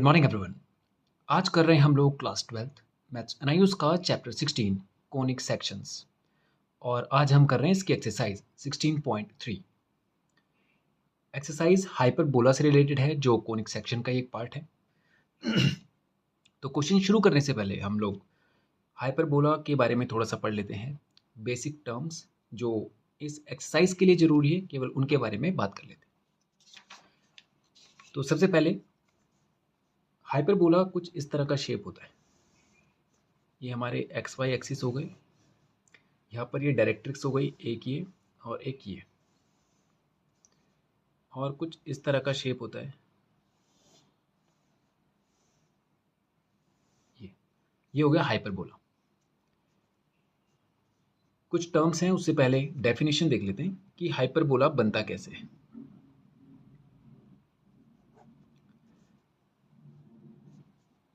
Morning everyone. आज कर रहे हैं हम लोग क्लास 12th मैथ्स एनआईयूज का चैप्टर 16 कोनिक सेक्शंस। और आज हम कर रहे हैं इसकी एक्सरसाइज 16.3। एक्सरसाइज हाइपरबोला से रिलेटेड है जो कोनिक सेक्शन का एक पार्ट है। तो क्वेश्चन शुरू करने से पहले हम लोग हाइपरबोला के बारे में थोड़ा सा पढ़ लेते हैं। बेसिक टर्म्स जो इस एक्सरसाइज के लिए ज़रूरी है, केवल उनके बारे में बात कर लेते हैं। तो सबसे पहले हाइपरबोला कुछ इस तरह का शेप होता है। ये हमारे एक्स वाई एक्सिस हो गए, यहाँ पर ये डायरेक्ट्रिक्स हो गई, एक ये और एक ये, और कुछ इस तरह का शेप होता है। ये हो गया हाइपरबोला। कुछ टर्म्स हैं, उससे पहले डेफिनेशन देख लेते हैं कि हाइपरबोला बनता कैसे है।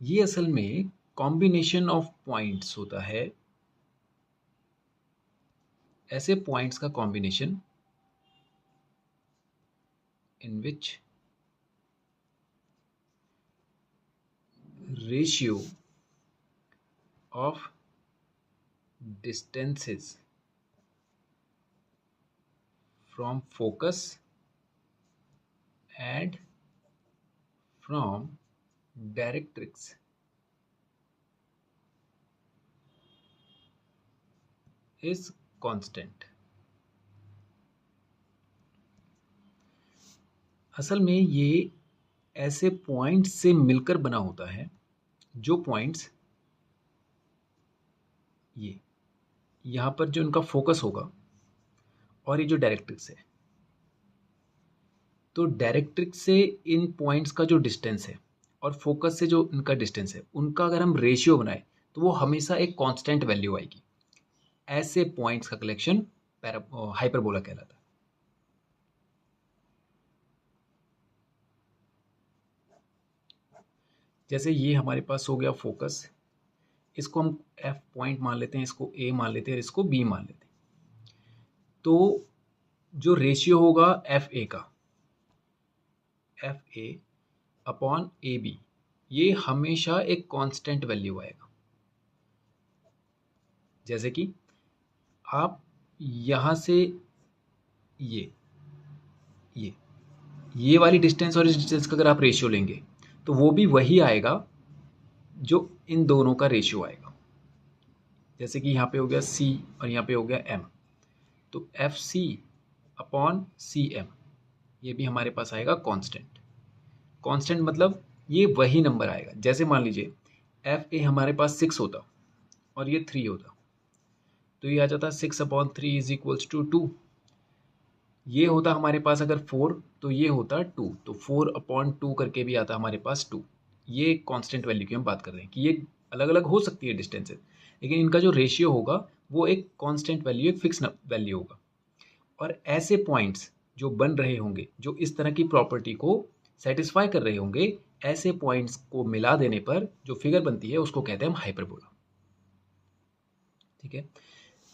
ये असल में कॉम्बिनेशन ऑफ पॉइंट्स होता है, ऐसे पॉइंट्स का combination in which ratio of distances from focus and from directrix is constant। असल में ये ऐसे पॉइंट्स से मिलकर बना होता है जो पॉइंट्स ये यहाँ पर जो इनका फोकस होगा और ये जो डायरेक्ट्रिक्स है, तो डायरेक्ट्रिक्स से इन पॉइंट्स का जो डिस्टेंस है और फोकस से जो इनका डिस्टेंस है, उनका अगर हम रेशियो बनाए तो वो हमेशा एक कांस्टेंट वैल्यू आएगी। ऐसे पॉइंट्स का कलेक्शन हाइपरबोला कहलाता है। जैसे ये हमारे पास हो गया फोकस, इसको हम एफ पॉइंट मान लेते हैं, इसको ए मान लेते हैं और इसको बी मान लेते हैं। तो जो रेशियो होगा एफ ए का, F A upon A B, ये हमेशा एक कांस्टेंट वैल्यू आएगा। जैसे कि आप यहाँ से ये वाली डिस्टेंस और इस डिस्टेंस का अगर आप रेशियो लेंगे तो वो भी वही आएगा जो इन दोनों का रेशियो आएगा। जैसे कि यहाँ पे हो गया C और यहाँ पे हो गया M, तो F C upon C M, ये भी हमारे पास आएगा कांस्टेंट। कांस्टेंट मतलब ये वही नंबर आएगा। जैसे मान लीजिए एफ ए हमारे पास 6 होता और ये 3 होता, तो ये आ जाता 6 अपॉन 3 इज इक्वल्स टू 2। ये होता हमारे पास अगर 4, तो ये होता 2, तो 4 अपॉन 2 करके भी आता हमारे पास 2। ये कांस्टेंट वैल्यू की हम बात कर रहे हैं कि ये अलग अलग हो सकती है डिस्टेंसेस, लेकिन इनका जो रेशियो होगा वो एक कांस्टेंट वैल्यू, एक फिक्स वैल्यू होगा। और ऐसे पॉइंट्स जो बन रहे होंगे, जो इस तरह की प्रॉपर्टी को सेटिस्फाई कर रहे होंगे, ऐसे पॉइंट्स को मिला देने पर जो फिगर बनती है उसको कहते हैं हम हाइपरबोला। ठीक है।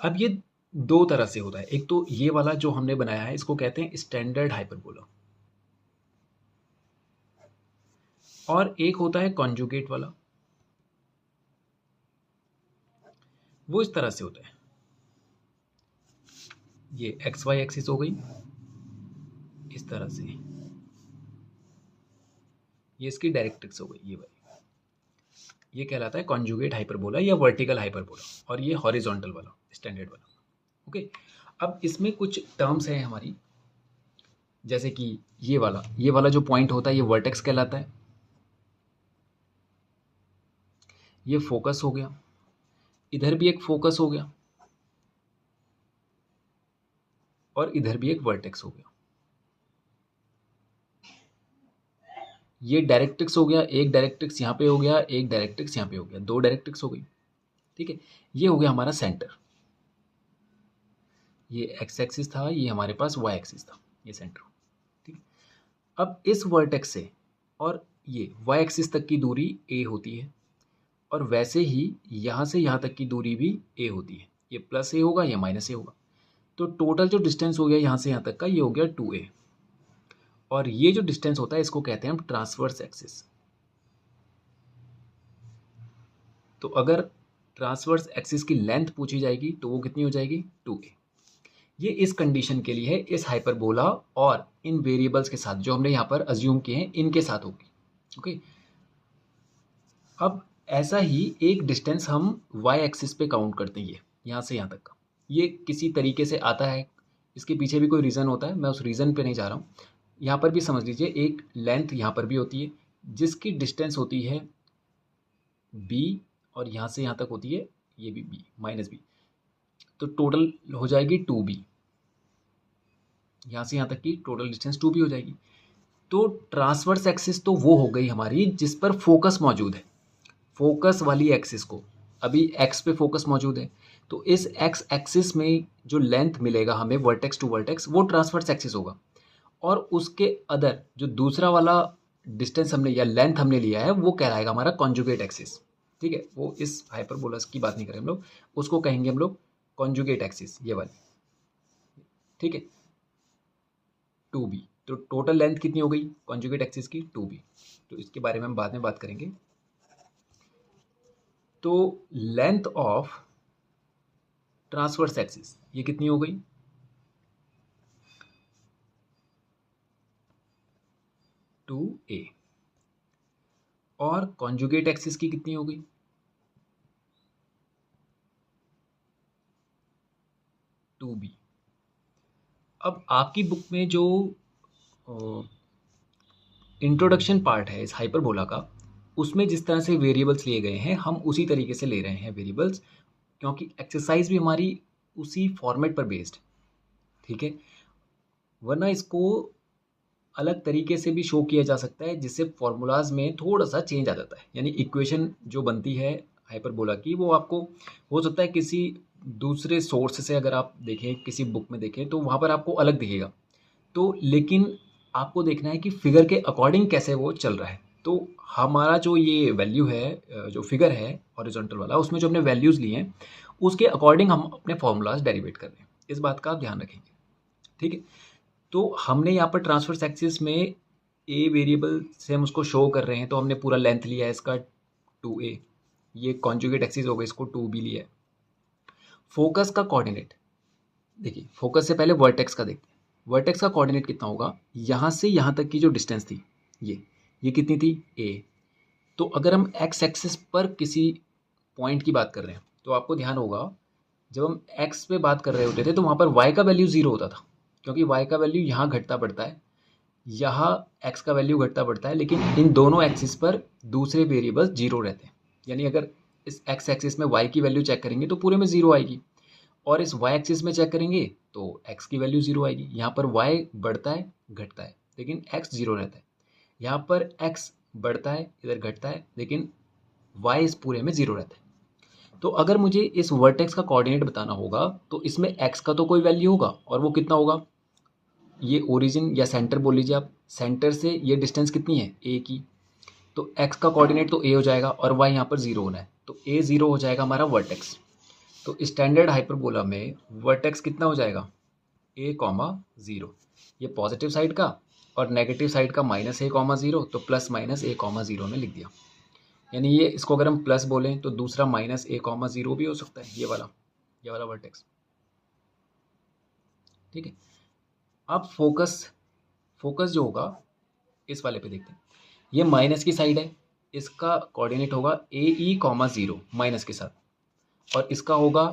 अब ये दो तरह से होता है। एक तो ये वाला जो हमने बनाया है, इसको कहते हैं स्टैंडर्ड हाइपरबोला, और एक होता है कॉन्जुगेट वाला। वो इस तरह से होता है, ये एक्स वाई एक्सिस हो गई इस तरह से, ये इसकी डायरेक्ट्रिक्स हो गई ये वाली। ये कहलाता है कॉन्जुगेट हाइपरबोला या वर्टिकल हाइपरबोला, और ये हॉरिजॉन्टल वाला स्टैंडर्ड वाला। ओके। अब इसमें कुछ टर्म्स हैं हमारी, जैसे कि ये वाला जो पॉइंट होता है ये वर्टेक्स कहलाता है। ये फोकस हो गया, इधर भी एक फोकस हो गया और इधर भी एक वर्टेक्स हो गया। ये डायरेक्ट्रिक्स हो गया, एक डायरेक्ट्रिक्स यहाँ पे हो गया, एक डायरेक्ट्रिक्स यहाँ पे हो गया, दो डायरेक्ट्रिक्स हो गई। ठीक है। ये हो गया हमारा सेंटर। ये एक्स एक्सिस था, ये हमारे पास वाई एक्सिस था, ये सेंटर। ठीक है। अब इस वर्टेक्स से और ये वाई एक्सिस तक की दूरी ए होती है, और वैसे ही यहाँ से यहाँ तक की दूरी भी ए होती है। ये प्लस ए होगा, ये माइनस ए होगा। तो टोटल जो डिस्टेंस हो गया यहाँ से यहाँ तक का, ये हो गया 2a। और ये जो डिस्टेंस होता है इसको कहते हैं हम ट्रांसवर्स एक्सिस। तो अगर ट्रांसवर्स एक्सिस की लेंथ पूछी जाएगी तो वो कितनी हो जाएगी 2a। ये इस कंडीशन के लिए है, इस हाइपरबोला और इन वेरिएबल्स के साथ जो हमने यहाँ पर अज्यूम किए हैं इनके साथ होगी। ओके, अब ऐसा ही एक डिस्टेंस हम y एक्सिस पे काउंट करते हैं, ये यहाँ से यहाँ तक का। ये किसी तरीके से आता है, इसके पीछे भी कोई रीज़न होता है, मैं उस रीज़न पे नहीं जा रहा हूँ। यहाँ पर भी समझ लीजिए एक लेंथ यहाँ पर भी होती है जिसकी डिस्टेंस होती है b और यहाँ से यहाँ तक होती है ये भी b माइनस b, तो टोटल हो जाएगी 2b। यहाँ से यहाँ तक की टोटल डिस्टेंस 2b हो जाएगी। तो ट्रांसवर्स एक्सिस तो वो हो गई हमारी जिस पर फोकस मौजूद है, फोकस वाली एक्सिस को अभी x पे फोकस मौजूद है, तो इस x एक्सिस में जो लेंथ मिलेगा हमें वर्टेक्स टू वर्टेक्स वो ट्रांसवर्स एक्सिस होगा। और उसके अदर जो दूसरा वाला डिस्टेंस हमने या लेंथ हमने लिया है वो कहलाएगा हमारा कॉन्जुगेट एक्सिस। ठीक है, वो इस हाइपरबोलास की बात नहीं करें हम लोग, उसको कहेंगे हम लोग कॉन्जुगेट एक्सिस, ये वाली। ठीक है, 2b। तो टोटल लेंथ कितनी हो गई कॉन्जुगेट एक्सिस की 2b, तो इसके बारे में हम बाद में बात करेंगे। तो लेंथ ऑफ ट्रांसवर्स एक्सिस ये कितनी हो गई 2a, और कॉन्जुगेट एक्सिस की कितनी हो गई 2b। अब आपकी बुक में जो इंट्रोडक्शन पार्ट है इस हाइपरबोला का, उसमें जिस तरह से वेरिएबल्स लिए गए हैं हम उसी तरीके से ले रहे हैं वेरिएबल्स, क्योंकि एक्सरसाइज भी हमारी उसी फॉर्मेट पर बेस्ड। ठीक है, वरना इसको अलग तरीके से भी शो किया जा सकता है जिससे फॉर्मूलाज में थोड़ा सा चेंज आ जाता है। यानी इक्वेशन जो बनती है हाइपरबोला की वो आपको हो सकता है किसी दूसरे सोर्स से अगर आप देखें, किसी बुक में देखें तो वहाँ पर आपको अलग दिखेगा। तो लेकिन आपको देखना है कि फिगर के अकॉर्डिंग कैसे वो चल रहा है। तो हमारा जो ये वैल्यू है, जो फिगर है हॉरिजॉन्टल वाला, उसमें जो हमने वैल्यूज़ लिए हैं उसके अकॉर्डिंग हम अपने फॉर्मूलाज डेरिवेट कर रहे हैं। इस बात का आप ध्यान रखेंगे। ठीक है, तो हमने यहाँ पर ट्रांसवर्स एक्सिस में ए वेरिएबल से हम उसको शो कर रहे हैं, तो हमने पूरा लेंथ लिया है इसका 2a। ये कॉन्जुगेट एक्सिस होगा, इसको 2b लिया है। फोकस का कोऑर्डिनेट देखिए, फोकस से पहले वर्टेक्स का देखते हैं। वर्टेक्स का कोऑर्डिनेट कितना होगा, यहाँ से यहाँ तक की जो डिस्टेंस थी ये कितनी थी a। तो अगर हम एक्स एक्सिस पर किसी पॉइंट की बात कर रहे हैं तो आपको ध्यान होगा जब हम x पे बात कर रहे होते थे तो वहाँ पर y का वैल्यू 0 होता था, क्योंकि y का वैल्यू यहाँ घटता बढ़ता है, यहाँ x का वैल्यू घटता बढ़ता है, लेकिन इन दोनों एक्सिस पर दूसरे वेरिएबल्स 0 रहते हैं। यानी अगर इस x एक्सिस में y की वैल्यू चेक करेंगे तो पूरे में 0 आएगी, और इस y एक्सिस में चेक करेंगे तो x की वैल्यू 0 आएगी। यहाँ पर y बढ़ता है घटता है लेकिन x 0 रहता है, यहाँ पर x बढ़ता है इधर घटता है लेकिन y इस पूरे में 0 रहता है। तो अगर मुझे इस वर्टेक्स का कोऑर्डिनेट बताना होगा तो इसमें x का तो कोई वैल्यू होगा, और वो कितना होगा, ये ओरिजिन या सेंटर बोल लीजिए आप, सेंटर से ये डिस्टेंस कितनी है a की, तो x का कोऑर्डिनेट तो a हो जाएगा और y यहाँ पर 0 होना है, तो a 0 हो जाएगा हमारा वर्टेक्स। तो स्टैंडर्ड हाइपरबोला में वर्टेक्स कितना हो जाएगा a, 0। ये पॉजिटिव साइड का और नेगेटिव साइड का -a, 0, तो प्लस माइनस a, 0 में लिख दिया। यानी ये इसको अगर हम प्लस बोलें तो दूसरा -a, 0 भी हो सकता है, ये वाला वर्टेक्स। ठीक है, अब फोकस जो होगा इस वाले पे देखते हैं। ये माइनस की साइड है, इसका कोऑर्डिनेट होगा ae, 0 माइनस के साथ, और इसका होगा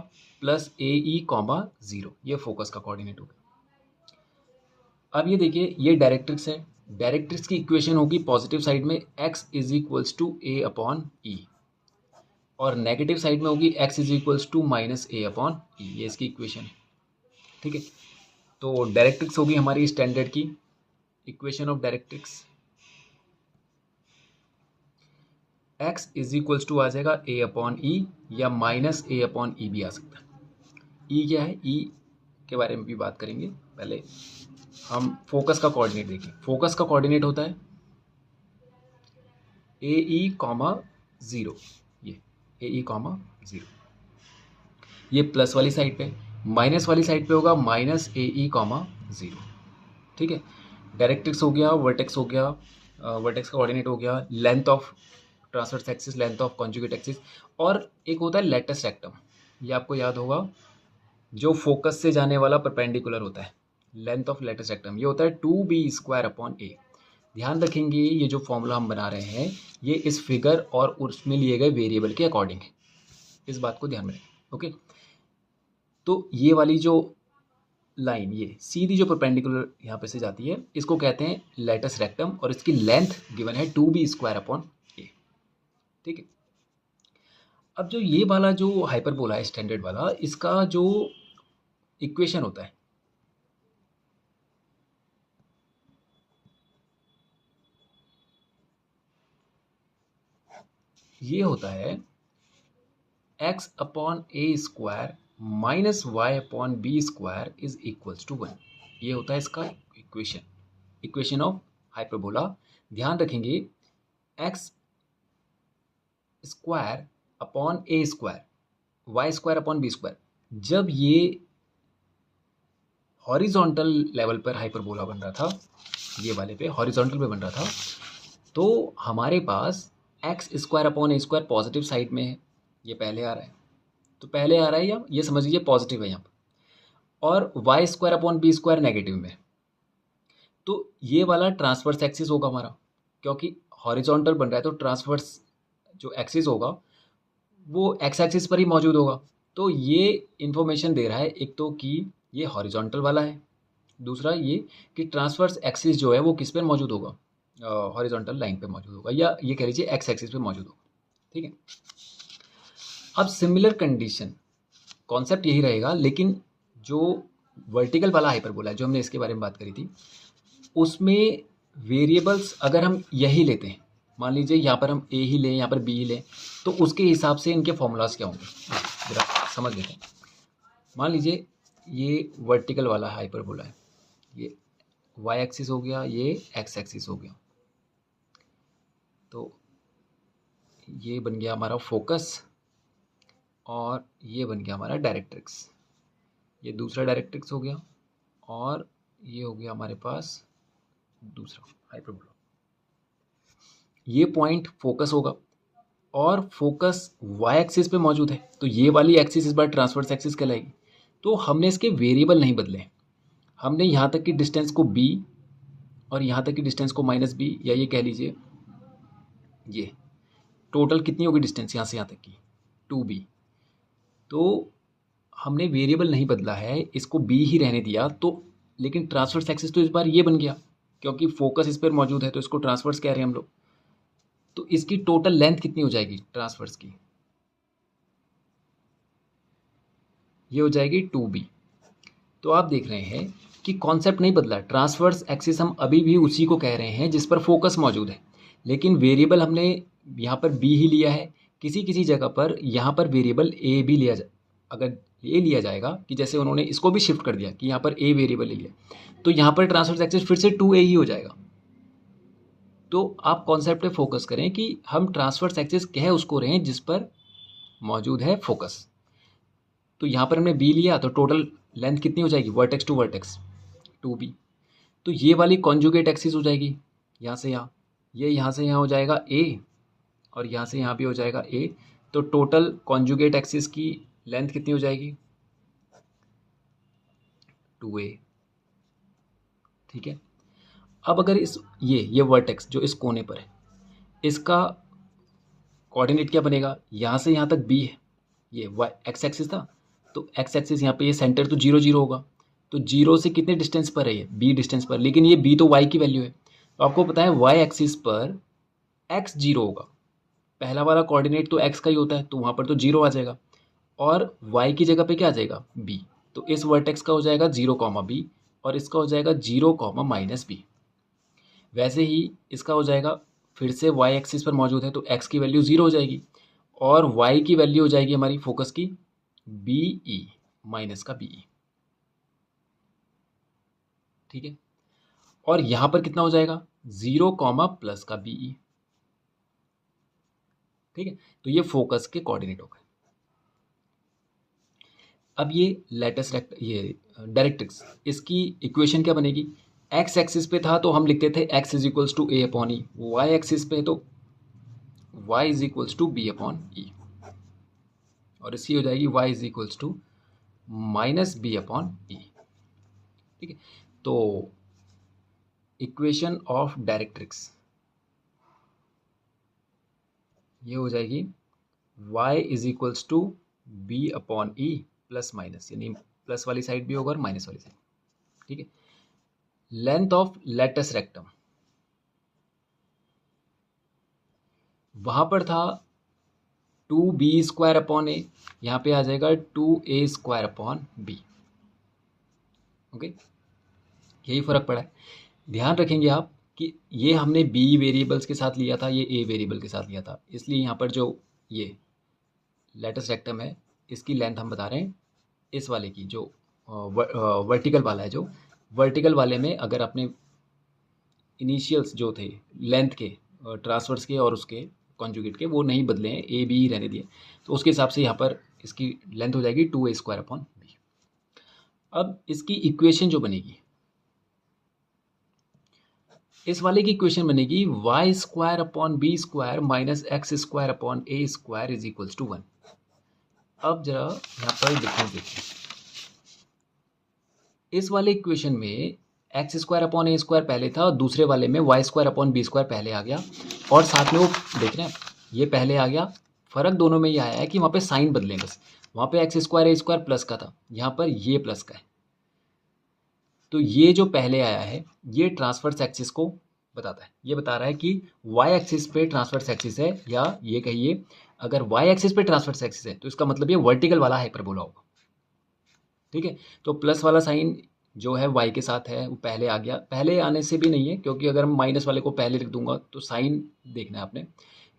प्लस ae, 0। ये फोकस का कोऑर्डिनेट होगा। अब ये देखिए, ये डायरेक्ट्रिक्स है, डायरेक्ट्रिक्स की इक्वेशन होगी पॉजिटिव साइड में x = a/e, और नेगेटिव साइड में होगी x = -a/e। ये इसकी इक्वेशन है। ठीक है, तो डायरेक्ट्रिक्स होगी हमारी स्टैंडर्ड की इक्वेशन ऑफ डायरेक्ट्रिक्स, x = आ जाएगा a/e या -a/e भी आ सकता है। e क्या है, e के बारे में भी बात करेंगे, पहले हम फोकस का कोऑर्डिनेट देखें। फोकस का कोऑर्डिनेट होता है ae, 0, ये ae, 0। ये प्लस वाली साइड पे, माइनस वाली साइड पे होगा -ae, 0। ठीक है, डायरेक्ट्रिक्स हो गया, वर्टेक्स हो गया, वर्टेक्स का कोऑर्डिनेट हो गया, length of transverse axis, length of conjugate axis, और एक होता है लेटस रेक्टम, ये आपको याद होगा, जो फोकस से जाने वाला परपेंडिकुलर होता है। लेंथ ऑफ लेटस रेक्टम ये होता है 2b² / a। ध्यान रखेंगे ये जो फॉर्मूला हम बना रहे हैं ये इस फिगर और उसमें लिए गए वेरिएबल के अकॉर्डिंग है, इस बात को ध्यान में रखें। ओके, तो ये वाली जो लाइन ये सीधी जो परपेंडिकुलर यहाँ पे से जाती है इसको कहते हैं लेटस रेक्टम और इसकी लेंथ गिवन है 2b² / a। ठीक है, अब जो ये वाला जो हाइपरबोला है स्टैंडर्ड वाला, इसका जो इक्वेशन होता है ये होता है x/a² - y/b² is equals to 1। ये होता है इसका इक्वेशन ऑफ हाइपरबोला। ध्यान रखेंगे x² / a², y² / b², जब ये हॉरिजॉन्टल लेवल पर हाइपरबोला बन रहा था, ये वाले पे हॉरिजॉन्टल पे बन रहा था, तो हमारे पास x² / a² पॉजिटिव साइड में है, ये पहले आ रहा है, तो पहले आ रहा है या ये समझ लीजिए पॉजिटिव है यहाँ पर, और y² / b² नेगेटिव में। तो ये वाला ट्रांसवर्स एक्सिस होगा हमारा, क्योंकि हॉरिजॉन्टल बन रहा है तो ट्रांसवर्स जो एक्सिस होगा वो एक्स एक्सिस पर ही मौजूद होगा। तो ये इन्फॉर्मेशन दे रहा है एक तो कि ये हॉरिजॉन्टल वाला है, दूसरा ये कि ट्रांसवर्स एक्सिस जो है वो किस पर मौजूद होगा, हॉरिजॉन्टल लाइन पे मौजूद होगा, या ये कह लीजिए एक्स एक्सिस पे मौजूद होगा। ठीक है, अब सिमिलर कंडीशन कॉन्सेप्ट यही रहेगा, लेकिन जो वर्टिकल वाला हाइपरबोला है जो हमने इसके बारे में बात करी थी, उसमें वेरिएबल्स अगर हम यही लेते हैं, मान लीजिए यहाँ पर हम a ही लें, यहाँ पर b ही लें, तो उसके हिसाब से इनके फॉर्मूलाज क्या होंगे जरा समझ लेते हैं। मान लीजिए ये वर्टिकल वाला हाइपरबोला है, ये y एक्सिस हो गया, ये x एक्सिस हो गया, तो ये बन गया हमारा फोकस और ये बन गया हमारा डायरेक्ट्रिक्स, ये दूसरा डायरेक्ट्रिक्स हो गया और ये हो गया हमारे पास दूसरा हाइपरबोला। ये पॉइंट फोकस होगा और फोकस y एक्सिस पे मौजूद है, तो ये वाली एक्सिस इस बार ट्रांसवर्स एक्सिस कहलाएगी। तो हमने इसके वेरिएबल नहीं बदले, हमने यहाँ तक की डिस्टेंस को b और यहाँ तक की डिस्टेंस को -b, या ये कह लीजिए ये टोटल कितनी होगी डिस्टेंस यहाँ से यहाँ तक की 2b, तो हमने वेरिएबल नहीं बदला है, इसको b ही रहने दिया। तो लेकिन ट्रांसवर्स एक्सिस तो इस बार ये बन गया, क्योंकि फोकस इस पर मौजूद है तो इसको ट्रांसवर्स कह रहे हैं हम लोग। तो इसकी टोटल लेंथ कितनी हो जाएगी ट्रांसवर्स की, ये हो जाएगी 2b। तो आप देख रहे हैं कि कॉन्सेप्ट नहीं बदला, ट्रांसवर्स एक्सिस हम अभी भी उसी को कह रहे हैं जिस पर फोकस मौजूद है, लेकिन वेरिएबल हमने यहाँ पर b ही लिया है। किसी किसी जगह पर यहाँ पर वेरिएबल a भी लिया जाए, अगर ये लिया जाएगा कि जैसे उन्होंने इसको भी शिफ्ट कर दिया कि यहाँ पर a वेरिएबल ले लिया, तो यहाँ पर ट्रांसवर्स एक्सिस फिर से 2a ही हो जाएगा। तो आप कॉन्सेप्ट पे फोकस करें कि हम ट्रांसवर्स एक्सिस कह उसको रहे हैं जिस पर मौजूद है फोकस। तो यहाँ पर हमने b लिया तो टोटल लेंथ कितनी हो जाएगी वर्टेक्स टू वर्टेक्स 2b। तो ये वाली कॉन्जुगेट एक्सिस हो जाएगी यहाँ से यहाँ, ये यहाँ से यहाँ हो जाएगा a और यहाँ से यहाँ भी हो जाएगा a। तो टोटल कॉन्जुगेट एक्सिस की लेंथ कितनी हो जाएगी 2a। ठीक है, अब अगर इस ये वर्टेक्स जो इस कोने पर है इसका कोऑर्डिनेट क्या बनेगा, यहाँ से यहाँ तक b है, ये y एक्स एक्सिस था, तो एक्स एक्सिस यहाँ पे ये सेंटर तो 0 0 होगा, तो 0 से कितने डिस्टेंस पर है ये b डिस्टेंस पर, लेकिन ये b तो y की वैल्यू है। तो आपको पता है y एक्सिस पर x 0 होगा, पहला वाला कोऑर्डिनेट तो x का ही होता है, तो वहाँ पर तो 0 आ जाएगा, और y की जगह पे क्या आ जाएगा b। तो इस वर्टेक्स का हो जाएगा 0, b और इसका हो जाएगा 0, -b। वैसे ही इसका हो जाएगा फिर से y एक्सिस पर मौजूद है तो x की वैल्यू 0 हो जाएगी और y की वैल्यू हो जाएगी हमारी फोकस की BE माइनस का BE। ठीक है, और यहाँ पर कितना हो जाएगा 0, प्लस का BE। ठीक है, तो ये फोकस के कोऑर्डिनेट हो गए। अब ये लेटेस्ट ये डायरेक्ट्रिक्स, इसकी इक्वेशन क्या बनेगी, एक्स एक्सिस पे था तो हम लिखते थे x is equals to a upon e, y axis पे तो y is equals to b upon e. और इसकी हो जाएगी y is equals to minus b upon e. ठीक है, तो इक्वेशन ऑफ डायरेक्ट्रिक्स ये हो जाएगी y is equals to b upon e plus minus, यानी प्लस वाली साइड भी होगा और माइनस वाली साइड। ठीक है, लेंथ ऑफ लेटस रेक्टम वहां पर था 2b² अपॉन ए, यहाँ पे आ जाएगा 2a² अपॉन बी। ओके, यही फर्क पड़ा है। ध्यान रखेंगे आप कि ये हमने b वेरिएबल्स के साथ लिया था, ये a वेरिएबल के साथ लिया था, इसलिए यहाँ पर जो ये लेटस रेक्टम है इसकी लेंथ हम बता रहे हैं इस वाले की, जो वर्टिकल वाला है। जो वर्टिकल वाले में अगर आपने इनिशियल्स जो थे लेंथ के, ट्रांसवर्स के और उसके कॉन्जुगेट के, वो नहीं बदले हैं, ए बी ही रहने दिए, तो उसके हिसाब से यहाँ पर इसकी लेंथ हो जाएगी 2a² अपॉन बी। अब इसकी इक्वेशन जो बनेगी, इस वाले की इक्वेशन बनेगी y² upon b² minus x² upon a² is equals to 1। अब जरा यहाँ पर डिफरेंस देखिए, इस वाले इक्वेशन में x² अपॉन a² पहले था और दूसरे वाले में y² अपॉन b² पहले आ गया, और साथ में वो देख रहे हैं ये पहले आ गया। फर्क दोनों में ये आया है कि वहाँ पे साइन बदले, बस वहाँ पे x² a² प्लस का था, यहाँ पर ये प्लस का है। तो ये जो पहले आया है ये ट्रांसवर्स एक्सिस को बताता है, ये बता रहा है कि y एक्सिस पे ट्रांसवर्स एक्सिस है, या ये कहिए अगर y एक्सिस पे ट्रांसवर्स एक्सिस है तो इसका मतलब ये वर्टिकल वाला हाइपरबोला होगा। ठीक है, तो प्लस वाला साइन जो है y के साथ है वो पहले आ गया, पहले आने से भी नहीं है, क्योंकि अगर मैं माइनस वाले को पहले लिख दूंगा तो साइन देखना है आपने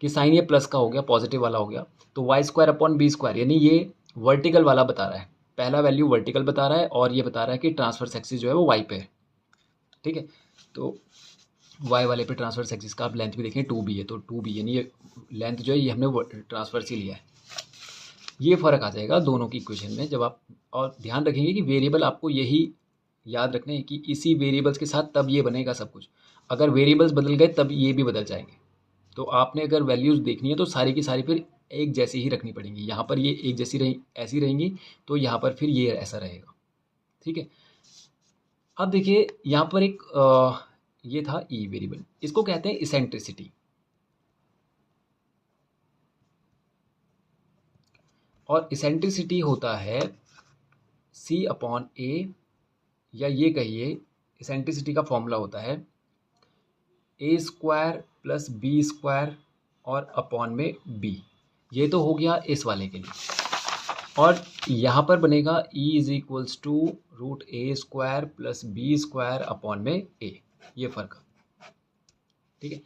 कि साइन ये प्लस का हो गया, पॉजिटिव वाला हो गया, तो y² अपॉन b², यानी ये वर्टिकल वाला बता रहा है, पहला वैल्यू वर्टिकल बता रहा है और ये बता रहा है कि ट्रांसवर्स एक्सिस जो है वो y पे है। ठीक है, तो y वाले पे ट्रांसवर्स एक्सिस का आप लेंथ भी देखें 2b है, तो 2b यानी ये लेंथ जो है ये हमने ट्रांसवर्स ही लिया है। ये फ़र्क आ जाएगा दोनों की इक्वेशन में जब आप, और ध्यान रखेंगे कि वेरिएबल आपको यही याद रखने हैं कि इसी वेरिएबल्स के साथ तब ये बनेगा सब कुछ, अगर वेरिएबल्स बदल गए तब ये भी बदल जाएंगे। तो आपने अगर वैल्यूज़ देखनी है तो सारी की सारी फिर एक जैसी ही रखनी पड़ेंगी, यहाँ पर ये एक जैसी ऐसी रहेंगी, तो यहाँ पर फिर ये ऐसा रहेगा। ठीक है, अब देखिए यहाँ पर एक ये था ई वेरिएबल, इसको कहते हैं इसेंट्रिसिटी, और इसेंट्रिसिटी होता है c अपॉन ए, या ये कहिए इसेंट्रिसिटी का फॉर्मूला होता है a² प्लस b² और अपॉन में b। ये तो हो गया इस वाले के लिए, और यहाँ पर बनेगा e is equals to √a² plus b² upon में a, ये फ़र्क। ठीक है,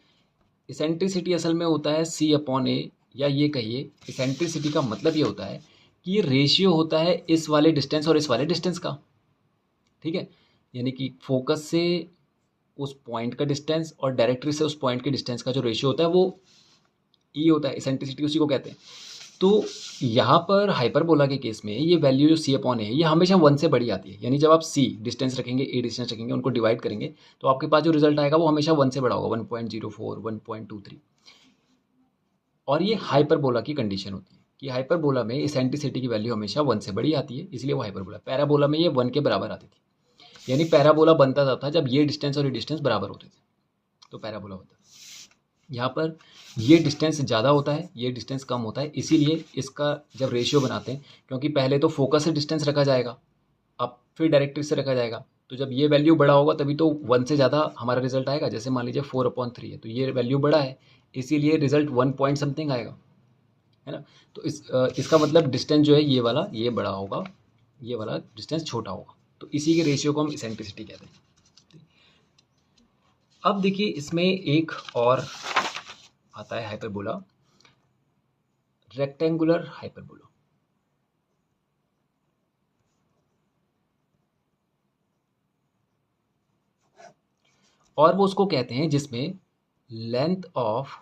इसेंट्रिसिटी असल में होता है c अपॉन ए, या ये कहिए इसेंट्रिसिटी का मतलब ये होता है कि ये रेशियो होता है इस वाले डिस्टेंस और इस वाले डिस्टेंस का। ठीक है, यानी कि फोकस से उस पॉइंट का डिस्टेंस और डायरेक्ट्री से उस पॉइंट के डिस्टेंस का जो रेशियो होता है वो ई होता है, इसेंट्रिसिटी उसी को कहते हैं। तो यहाँ पर हाइपरबोला के केस में ये वैल्यू जो c अपॉन है ये हमेशा 1 से बड़ी आती है, यानी जब आप c डिस्टेंस रखेंगे, a डिस्टेंस रखेंगे, उनको डिवाइड करेंगे तो आपके पास जो रिजल्ट आएगा वो हमेशा 1 से बड़ा होगा, 1.04, 1.23। और ये हाइपरबोला की कंडीशन होती है कि हाइपरबोला में इसेंट्रिसिटी की वैल्यू हमेशा 1 से बड़ी आती है, इसलिए वो हाइपरबोला। पैराबोला में ये 1 के बराबर आती थी, यानी पैराबोला बनता था जब ये डिस्टेंस और ये डिस्टेंस बराबर होते थे, तो पैराबोला होता है। यहाँ पर ये डिस्टेंस ज़्यादा होता है, ये डिस्टेंस कम होता है, इसीलिए इसका जब रेशियो बनाते हैं, क्योंकि पहले तो फोकस से डिस्टेंस रखा जाएगा, अब फिर डायरेक्ट्रिक्स से रखा जाएगा, तो जब ये वैल्यू बड़ा होगा तभी तो 1 से ज़्यादा हमारा रिजल्ट आएगा। जैसे मान लीजिए 4/3 है, तो ये वैल्यू बड़ा है, इसीलिए रिजल्ट 1 पॉइंट समथिंग आएगा, है ना। तो इसका मतलब डिस्टेंस जो है ये वाला ये बड़ा होगा, ये वाला डिस्टेंस छोटा होगा, तो इसी के रेशियो को हम इसेंट्रिसिटी कहते हैं। अब देखिए इसमें एक और आता है हाइपरबोला, रेक्टेंगुलर हाइपरबोला। और वो उसको कहते हैं जिसमें length of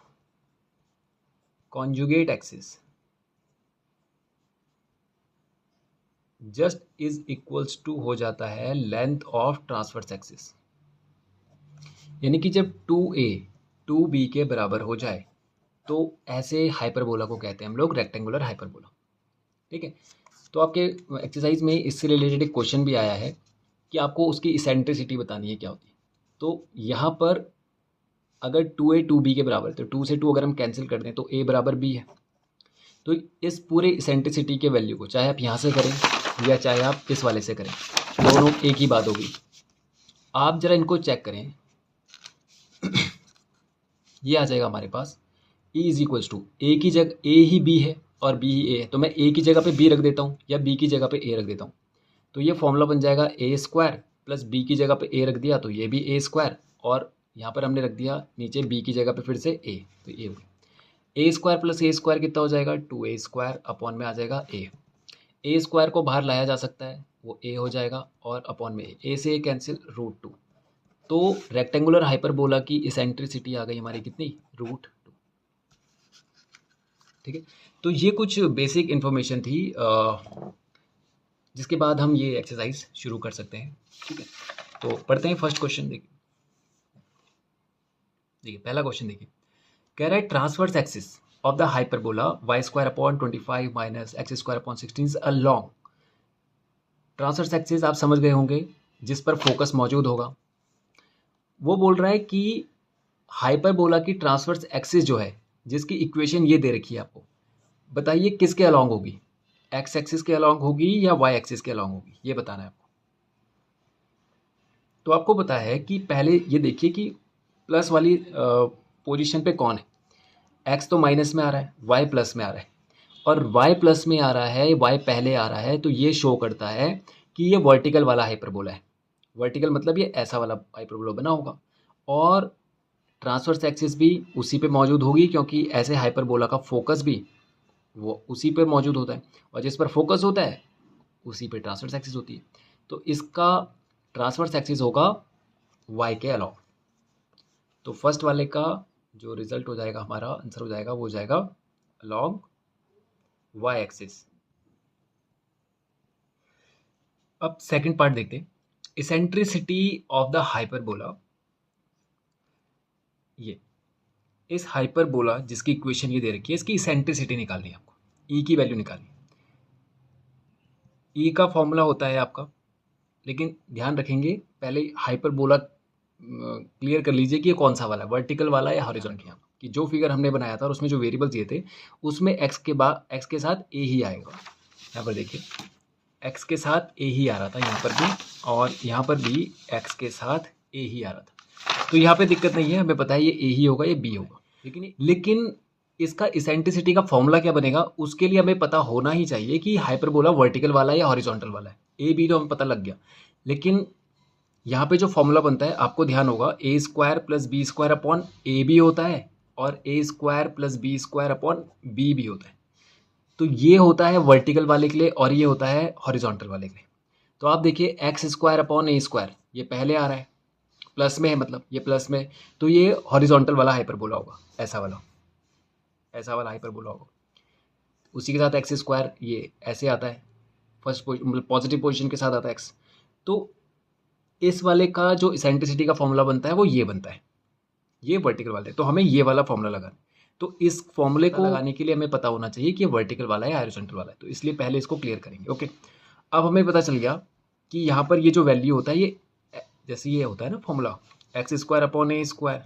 conjugate axis just is equals to हो जाता है लेंथ ऑफ ट्रांसवर्स एक्सिस, यानी कि जब 2a 2b के बराबर हो जाए तो ऐसे हाइपरबोला को कहते हैं हम लोग रेक्टेंगुलर हाइपरबोला। ठीक है। तो आपके एक्सरसाइज में इससे रिलेटेड एक क्वेश्चन भी आया है कि आपको उसकी इसेंट्रिसिटी बतानी है क्या होती है। तो यहाँ पर अगर 2a 2b के बराबर, तो 2 से 2 अगर हम कैंसिल कर दें तो a बराबर b है। तो इस पूरे इसेंट्रिसिटी के वैल्यू को चाहे आप यहाँ से करें या चाहे आप इस वाले से करें, दोनों एक ही बात होगी। आप ज़रा इनको चेक करें, ये आ जाएगा हमारे पास E इज इक्वल्स टू ए की जगह ए ही बी है और बी ही ए है, तो मैं ए की जगह पे बी रख देता हूँ या बी की जगह पे ए रख देता हूँ। तो ये फॉर्मूला बन जाएगा ए स्क्वायर प्लस बी की जगह पे ए रख दिया तो ये भी ए स्क्वायर, और यहाँ पर हमने रख दिया नीचे बी की जगह पे फिर से ए, तो ये हो गया ए स्क्वायर प्लस ए स्क्वायर कितना हो जाएगा 2a स्क्वायर अपॉन में आ जाएगा ए स्क्वायर को बाहर लाया जा सकता है, वो ए हो जाएगा और अपॉन में ए से ए कैंसिल √2। तो रेक्टेंगुलर हाइपरबोला की इसेंट्रिसिटी आ गई हमारी कितनी, √2। ठीक है, तो ये कुछ बेसिक इन्फॉर्मेशन थी जिसके बाद हम ये एक्सरसाइज शुरू कर सकते हैं। ठीक है, तो पढ़ते हैं फर्स्ट क्वेश्चन। देखिए पहला क्वेश्चन देखिए, कह रहा है transverse axis of the hyperbola y square upon 25 minus x square upon 16 is a long. Transverse axis आप समझ गए होंगे, जिस पर फोकस मौजूद होगा। वो बोल रहा है कि हाइपरबोला की ट्रांसवर्स एक्सिस जो है, जिसकी इक्वेशन ये दे रखी है आपको, बताइए किसके अलॉन्ग होगी, एक्स एक्सिस के अलॉन्ग होगी या वाई एक्सिस के अलॉन्ग होगी, ये बताना है आपको। तो आपको पता है कि पहले ये देखिए कि प्लस वाली पोजीशन पे कौन है, एक्स तो माइनस में आ रहा है, वाई प्लस में आ रहा है, और वाई प्लस में आ रहा है, वाई पहले आ रहा है, तो ये शो करता है कि ये वर्टिकल वाला हाइपरबोला है। वर्टिकल मतलब ये ऐसा वाला हाइपरबोला बना होगा, और ट्रांसवर्स एक्सिस भी उसी पे मौजूद होगी, क्योंकि ऐसे हाइपरबोला का फोकस भी वो उसी पर मौजूद होता है, और जिस पर फोकस होता है उसी पे ट्रांसवर्स एक्सिस होती है। तो इसका ट्रांसवर्स एक्सिस होगा वाई के अलॉन्ग। तो फर्स्ट वाले का जो रिजल्ट हो जाएगा, हमारा आंसर हो जाएगा, वो हो जाएगा अलॉन्ग वाई एक्सिस। अब सेकंड पार्ट देखते हैं, इसेंट्रिसिटी ऑफ द हाइपरबोला। ये इस हाइपरबोला जिसकी इक्वेशन ये दे रखी है, इसकी इसेंट्रिसिटी निकालनी है आपको, ई की वैल्यू निकालनी है। ई का फॉर्मूला होता है आपका, लेकिन ध्यान रखेंगे पहले हाइपरबोला क्लियर कर लीजिए कि ये कौन सा वाला है, वर्टिकल वाला या हॉरिजॉन्टल। यहाँ कि जो फिगर हमने बनाया था और उसमें जो वेरिएबल्स दिए थे, उसमें एक्स के साथ ए ही आएगा। यहाँ पर देखिए एक्स के साथ ए ही आ रहा था यहाँ पर भी, और यहाँ पर भी एक्स के साथ ए ही आ रहा था। तो यहाँ पे दिक्कत नहीं है, हमें पता है ये ए ही होगा, ये बी होगा। लेकिन इसका इसेंट्रिसिटी का फॉर्मूला क्या बनेगा, उसके लिए हमें पता होना ही चाहिए कि हाइपरबोला वर्टिकल वाला है या हॉरिजॉन्टल वाला है। ए बी तो हमें पता लग गया, लेकिन यहाँ पे जो फॉर्मूला बनता है, आपको ध्यान होगा, a square plus b square upon A b होता है, और a square plus b square upon b भी होता है। तो ये होता है वर्टिकल वाले के लिए और ये होता है हॉरिजॉन्टल वाले के लिए। तो आप देखिए x square upon a square, ये पहले आ रहा है, प्लस में है, मतलब ये प्लस में, तो ये हॉरिजॉन्टल वाला हाइपरबोला होगा, ऐसा वाला हाइपरबोला होगा। उसी के साथ एक्स स्क्वायर ये ऐसे आता है, फर्स्ट मतलब पॉजिटिव पोजीशन के साथ आता है एक्स। तो इस वाले का जो इसेंट्रिसिटी का फॉर्मूला बनता है वो ये बनता है, ये वर्टिकल वाला है, तो हमें ये वाला फॉर्मूला लगाना है। तो इस फॉर्मूले को लगाने के लिए हमें पता होना चाहिए कि ये वर्टिकल वाला है या हॉरिजॉन्टल वाला है, तो इसलिए पहले इसको क्लियर करेंगे। ओके, अब हमें पता चल गया कि यहाँ पर ये जो वैल्यू होता है, ये जैसे ये होता है ना formula, x square upon a square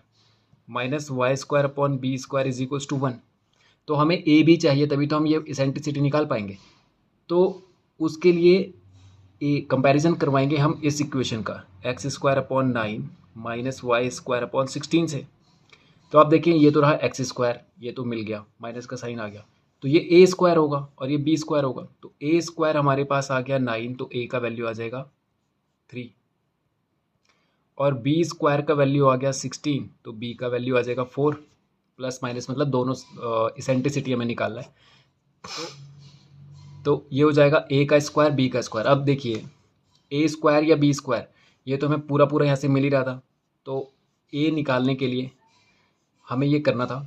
minus y square upon b square is equals to 1। तो हमें ए बी चाहिए, तभी तो हम ये इसेंट्रिसिटी निकाल पाएंगे। तो उसके लिए ए कंपैरिजन करवाएंगे हम इस इक्वेशन का, x square upon 9 minus y square upon 16 से। तो आप देखें ये तो रहा एक्स स्क्वायर, ये तो मिल गया, माइनस का साइन आ गया, तो ये ए स्क्वायर होगा और ये बी स्क्वायर होगा। तो ए स्क्वायर हमारे पास आ गया 9, तो ए का वैल्यू आ जाएगा 3, और बी स्क्वायर का वैल्यू आ गया 16, तो बी का वैल्यू आ जाएगा 4, प्लस माइनस मतलब दोनों इसेंट्रिसिटी हमें निकालना है। तो ये हो जाएगा ए का स्क्वायर बी का स्क्वायर। अब देखिए ए स्क्वायर या बी स्क्वायर, ये तो हमें पूरा पूरा यहाँ से मिल ही रहा था, तो ए निकालने के लिए हमें ये करना था।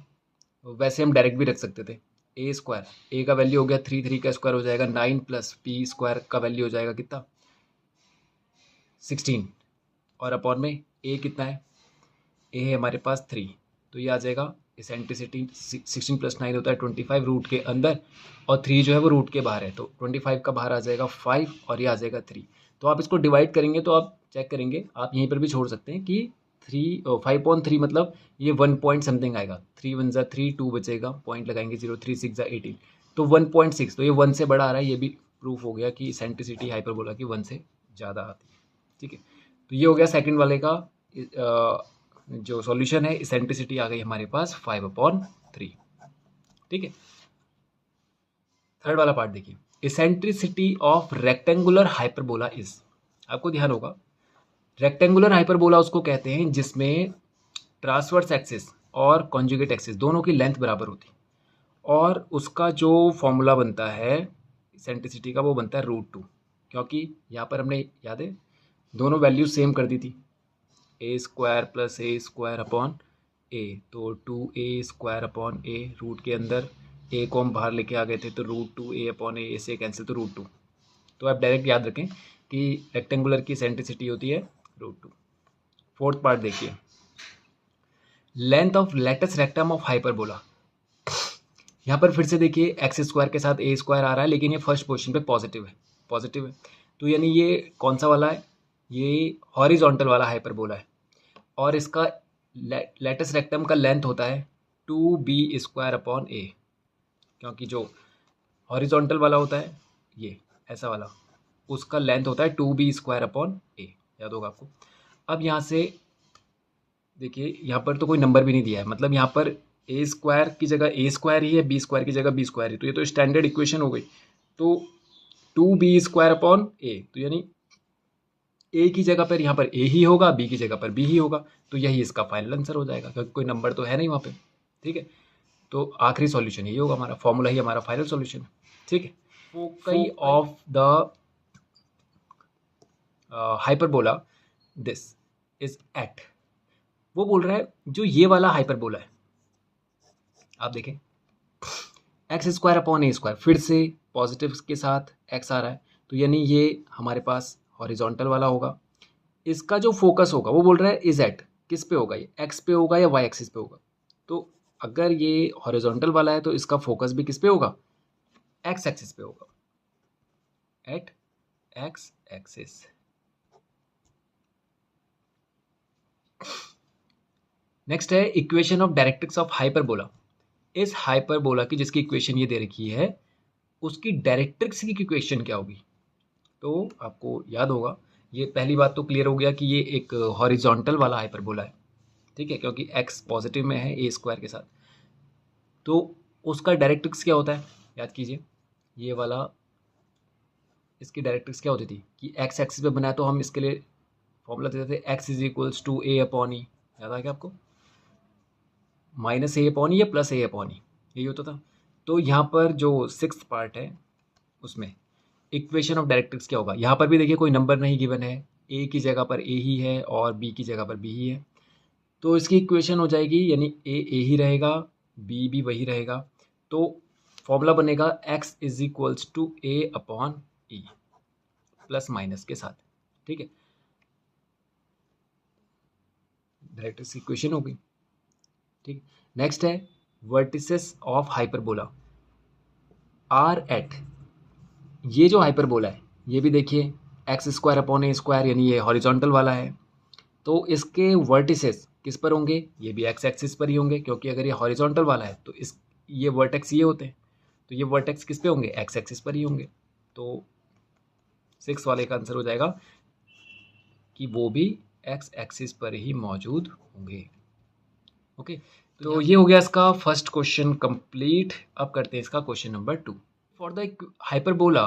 वैसे हम डायरेक्ट भी रख सकते थे, ए स्क्वायर, ए का वैल्यू हो गया 3, 3 का स्क्वायर हो जाएगा 9, प्लस बी स्क्वायर का वैल्यू हो जाएगा कितना 16, और अपॉन में ए कितना है, ए है हमारे पास 3, तो ये आ जाएगा इसेंट्रिसिटी 16 + 9 होता है 25 रूट के अंदर, और 3 जो है वो रूट के बाहर है, तो 25 का बाहर आ जाएगा 5 और ये आ जाएगा 3। तो आप इसको डिवाइड करेंगे तो आप चेक करेंगे, आप यहीं पर भी छोड़ सकते हैं कि 5/3 मतलब ये 1 पॉइंट समथिंग आएगा। 3 × 1 = 3, 2 बचेगा, पॉइंट लगाएंगे 0, 3 × 6 = 18, तो 1.6, तो ये 1 से बड़ा आ रहा है। ये भी प्रूफ हो गया कि इसेंट्रिसिटी हाइपरबोला की 1 से ज़्यादा आती है। ठीक है, तो ये हो गया सेकंड वाले का जो सॉल्यूशन है। इसेंट्रिसिटी आ गई हमारे पास 5/3। ठीक है, थर्ड वाला पार्ट देखिए, eccentricity of rectangular hyperbola is. आपको ध्यान होगा, रेक्टेंगुलर हाइपरबोला उसको कहते हैं जिसमें ट्रांसवर्स एक्सिस और कॉन्जुगेट एक्सिस दोनों की लेंथ बराबर होती है, और उसका जो फॉर्मूला बनता है इसेंट्रिसिटी का वो बनता है √2, क्योंकि यहाँ पर हमने, याद है, दोनों वैल्यू सेम कर दी थी, a² + a²/a, तो 2a² रूट के अंदर a को हम बाहर लेके आ गए थे, तो √2a/a से कैंसिल, तो √2। तो आप डायरेक्ट याद रखें कि रेक्टेंगुलर की इसेंट्रिसिटी होती है √2। फोर्थ पार्ट देखिए, length of latus rectum of hyperbola. यहाँ पर फिर से देखिए x² के साथ a² आ रहा है, लेकिन ये फर्स्ट पोजीशन पे पॉजिटिव है, तो यानी ये कौन सा वाला है, ये हॉरिजॉन्टल वाला हाइपरबोला है, और इसका लेटस रेक्टम का लेंथ होता है 2b²/a, क्योंकि जो हॉरिजॉन्टल वाला होता है ये ऐसा वाला, उसका लेंथ होता है 2b²/a, याद होगा आपको। अब यहाँ से देखिए, यहाँ पर तो कोई नंबर भी नहीं दिया है, मतलब यहाँ पर a² की जगह a² ही है, b² की जगह b² ही, तो ये तो स्टैंडर्ड इक्वेशन हो गई। तो 2b²/a, तो यानी a की जगह पर यहाँ पर a ही होगा, b की जगह पर b ही होगा, तो यही इसका फाइनल आंसर हो जाएगा, क्योंकि कोई नंबर तो है नहीं वहाँ पे। ठीक है, तो आखिरी सॉल्यूशन यही होगा, हमारा फॉर्मूला ही हमारा फाइनल सॉल्यूशन है। ठीक है, foci of the hyperbola this is at, वो बोल रहा है जो ये वाला हाइपरबोला है, आप देखें x²/a², फिर से पॉजिटिव के साथ x आ रहा है, तो यानी ये हमारे पास हॉरिजॉन्टल वाला होगा। इसका जो फोकस होगा वो बोल रहा है इज एट, किस पे होगा, ये x पे होगा या y एक्सिस पे होगा। तो अगर ये हॉरिजॉन्टल वाला है तो इसका फोकस भी किस पे होगा, x एक्सिस पे होगा, एट x एक्सिस। नेक्स्ट है equation of directrix of hyperbola. इस हाइपरबोला की जिसकी इक्वेशन ये दे रखी है, उसकी डायरेक्ट्रिक्स की इक्वेशन क्या होगी। तो आपको याद होगा, ये पहली बात तो क्लियर हो गया कि ये एक हॉरिजॉन्टल वाला हाइपरबोला है। ठीक है, क्योंकि x पॉजिटिव में है a² के साथ, तो उसका डायरेक्ट्रिक्स क्या होता है, याद कीजिए, ये वाला, इसकी डायरेक्ट्रिक्स क्या होती थी कि x एक्सिस पे बनाया तो हम इसके लिए फॉर्मूला देते थे x = a/e, याद आ गया आपको, -a/e या +a/e, यही होता था। तो यहाँ पर जो 6th पार्ट है उसमें इक्वेशन ऑफ डायरेक्ट्रिक्स क्या होगा, यहाँ पर भी देखिए कोई नंबर नहीं गिवन है, a की जगह पर a ही है और b की जगह पर b ही है, तो इसकी इक्वेशन हो जाएगी, यानी a ही रहेगा, b भी वही रहेगा, तो फॉर्मूला बनेगा x = a/e प्लस माइनस के साथ। ठीक है, डायरेक्ट्रिक्स की इक्वेशन हो गई। ठीक, नेक्स्ट है vertices of hyperbola are at. ये जो हाइपरबोला है ये भी देखिए x²/a², यानी ये हॉरिजॉन्टल वाला है, तो इसके वर्टिसेस किस पर होंगे, ये भी x एक्सिस पर ही होंगे, क्योंकि अगर ये हॉरिजॉन्टल वाला है तो ये वर्टेक्स ये होते हैं, तो ये वर्टेक्स किस पे होंगे, x एक्सिस पर ही होंगे। तो 6 वाले का आंसर हो जाएगा कि वो भी x एक्सिस पर ही मौजूद होंगे। ओके, तो ये हो गया इसका फर्स्ट क्वेश्चन कंप्लीट। अब करते हैं इसका question number 2। For the hyperbola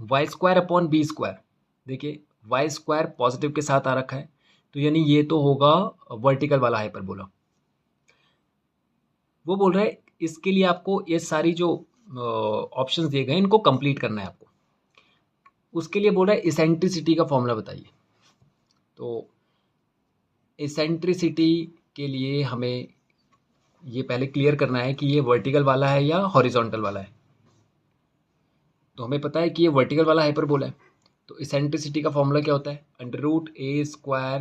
y²/b², देखिए y² पॉजिटिव के साथ आ रखा है, तो यानी ये तो होगा वर्टिकल वाला हाइपरबोला। वो बोल रहा है इसके लिए आपको ये सारी जो ऑप्शंस दिए गए हैं इनको कंप्लीट करना है आपको। उसके लिए बोल रहा है इसेंट्रिसिटी का फॉर्मूला बताइए। तो इसेंट्रिसिटी के लिए हमें ये पहले क्लियर करना है कि ये वर्टिकल वाला है या हॉरिजॉन्टल वाला है। तो हमें पता है कि ये वर्टिकल वाला हाइपरबोला है, तो इसेंट्रिसिटी का फॉर्मूला क्या होता है, √a²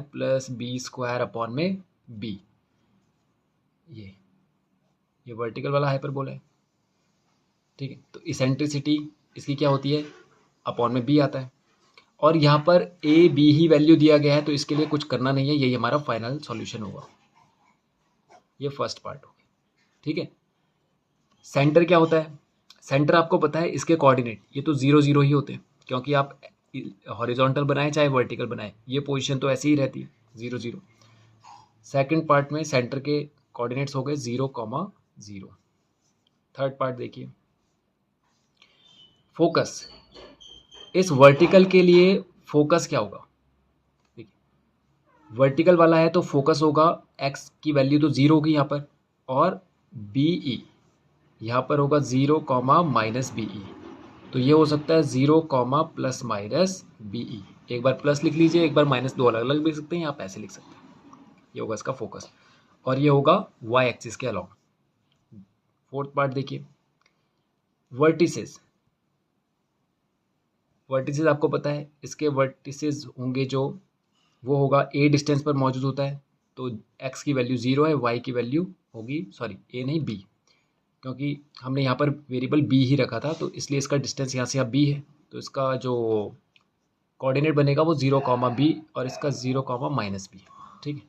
+ b² / b। ये ये वर्टिकल वाला हाइपरबोला है, ठीक है। तो इसेंट्रिसिटी इसकी क्या होती है, अपॉन में बी आता है, और यहाँ पर ए बी ही वैल्यू दिया गया है, तो इसके लिए कुछ करना नहीं है, यही हमारा फाइनल सॉल्यूशन होगा। ये फर्स्ट पार्ट हो गया, ठीक है। सेंटर क्या होता है, सेंटर आपको पता है इसके कोऑर्डिनेट ये तो 0 0 ही होते हैं, क्योंकि आप हॉरिजॉन्टल बनाए चाहे वर्टिकल बनाए ये पोजीशन तो ऐसी ही रहती है 0 0। सेकंड पार्ट में सेंटर के कोऑर्डिनेट्स हो गए 0,0। थर्ड पार्ट देखिए, फोकस, इस वर्टिकल के लिए फोकस क्या होगा, वर्टिकल वाला है तो फोकस होगा x की वैल्यू तो 0 होगी यहाँ पर, और BE यहाँ पर होगा 0, -BE, तो ये हो सकता है 0, ±BE। एक बार प्लस लिख लीजिए, एक बार माइनस, दो अलग अलग लिख सकते हैं, आप ऐसे लिख सकते हैं। ये होगा इसका फोकस, और ये होगा y एक्सिस के अलॉन्ग। फोर्थ पार्ट देखिए, वर्टिसेस, वर्टिसेस आपको पता है इसके वर्टिसेस होंगे जो, वो होगा a डिस्टेंस पर मौजूद होता है, तो x की वैल्यू 0 है, y की वैल्यू होगी, सॉरी a नहीं b, क्योंकि हमने यहाँ पर वेरिएबल b ही रखा था, तो इसलिए इसका डिस्टेंस यहाँ से यहाँ b है, तो इसका जो कोऑर्डिनेट बनेगा वो 0, b, और इसका 0, -b, ठीक है।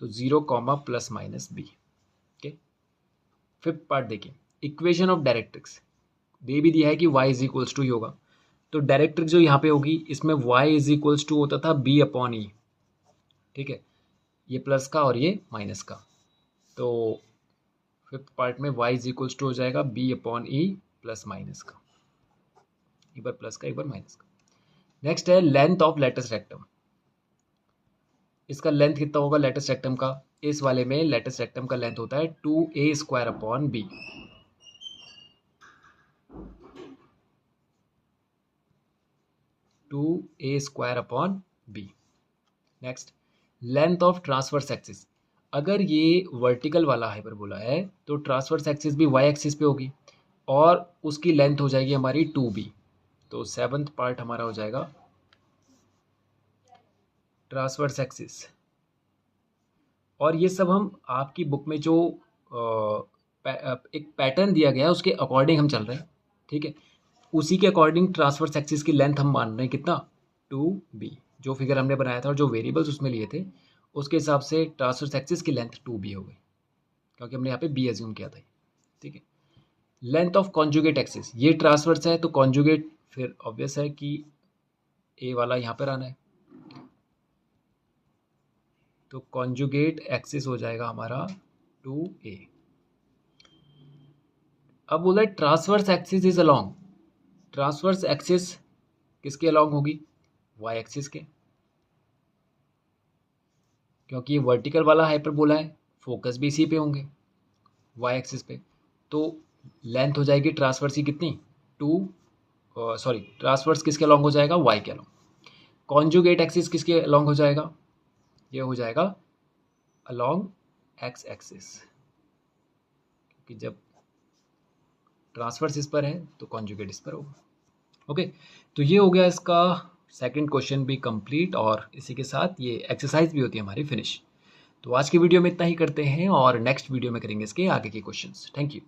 तो 0, ±b, ओके। फिफ्थ पार्ट देखिए, इक्वेशन ऑफ डायरेक्ट्रिक्स दे भी दिया है कि y इज टू ही होगा, तो डायरेक्ट्रिक जो यहाँ पे होगी इसमें y इज टू होता था b/e, ठीक है, ये प्लस का और ये माइनस का, तो फिफ्थ पार्ट में y इज टू हो जाएगा b/e प्लस माइनस का, एक बार प्लस का एक बार माइनस का। नेक्स्ट है लेंथ ऑफ लेटस रेक्टम, इसका लेंथ कितना होगा लेटस रेक्टम का, इस वाले में लेटस रेक्टम का लेंथ होता है 2a² b, b। Next, length of transverse axis, अगर ये वर्टिकल वाला हाइपरबोला है तो ट्रांसवर्स एक्सिस भी y एक्सिस पे होगी, और उसकी लेंथ हो जाएगी हमारी 2b। तो सेवंथ पार्ट हमारा हो जाएगा ट्रांसवर्स एक्सिस, और ये सब हम आपकी बुक में जो एक पैटर्न दिया गया है उसके अकॉर्डिंग हम चल रहे हैं, ठीक है। उसी के अकॉर्डिंग ट्रांसवर्स एक्सिस की लेंथ हम मान रहे हैं कितना, 2b, जो फिगर हमने बनाया था और जो वेरिएबल्स उसमें लिए थे उसके हिसाब से ट्रांसवर्स एक्सिस की लेंथ 2b हो गई, क्योंकि हमने यहाँ पे b एज्यूम किया था, ठीक है। लेंथ ऑफ कॉन्जुगेट एक्सिस, ये ट्रांसवर्स है तो कॉन्जुगेट फिर ऑब्वियस है कि a वाला यहाँ पर आना है, तो कॉन्जुगेट एक्सिस हो जाएगा हमारा 2a। अब बोला transverse axis is along, transverse axis किसके अलोंग होगी, y एक्सिस के, क्योंकि ये वर्टिकल वाला हाइपरबोला है, फोकस भी इसी पे होंगे y एक्सिस पे, तो लेंथ हो जाएगी ट्रांसवर्स की कितनी, ट्रांसवर्स किसके अलोंग हो जाएगा, y के अलोंग। कॉन्जुगेट एक्सिस किसके अलोंग हो जाएगा, ये हो जाएगा अलोंग x एक्सिस, क्योंकि जब ट्रांसवर्स इस पर है तो कॉन्जुगेट इस पर होगा, ओके। तो ये हो गया इसका सेकंड क्वेश्चन भी कंप्लीट, और इसी के साथ ये एक्सरसाइज भी होती है हमारी फिनिश। तो आज की वीडियो में इतना ही करते हैं, और नेक्स्ट वीडियो में करेंगे इसके आगे के क्वेश्चंस। Thank you.